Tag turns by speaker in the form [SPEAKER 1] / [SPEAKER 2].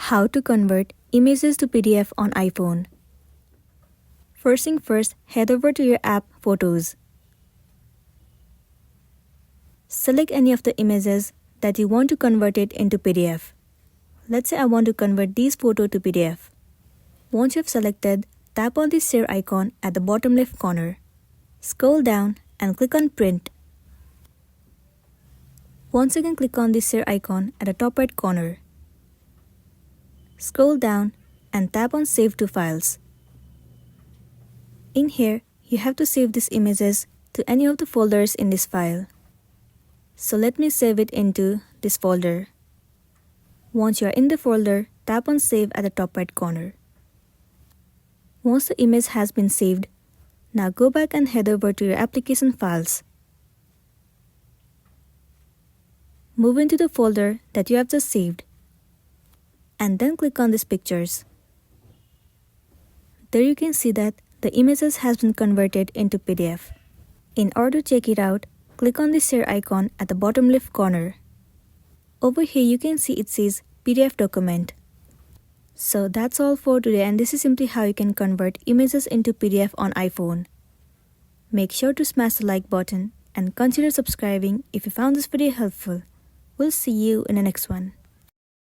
[SPEAKER 1] How to convert images to PDF on iPhone. First thing first, head over to your app Photos. Select any of the images that you want to convert it into PDF. Let's say I want to convert these photos to PDF. Once you have selected, tap on the share icon at the bottom left corner. Scroll down and click on Print. Once again, click on the share icon at the top right corner. Scroll down and tap on Save to Files. In here, you have to save these images to any of the folders in this file. So let me save it into this folder. Once you are in the folder, tap on Save at the top right corner. Once the image has been saved, now go back and head over to your application files. Move into the folder that you have just saved, and then click on these pictures. There you can see that the images has been converted into PDF. In order to check it out, click on the share icon at the bottom left corner. Over here you can see it says PDF document. So that's all for today, and this is simply how you can convert images into PDF on iPhone. Make sure to smash the like button and consider subscribing if you found this video helpful. We'll see you in the next one.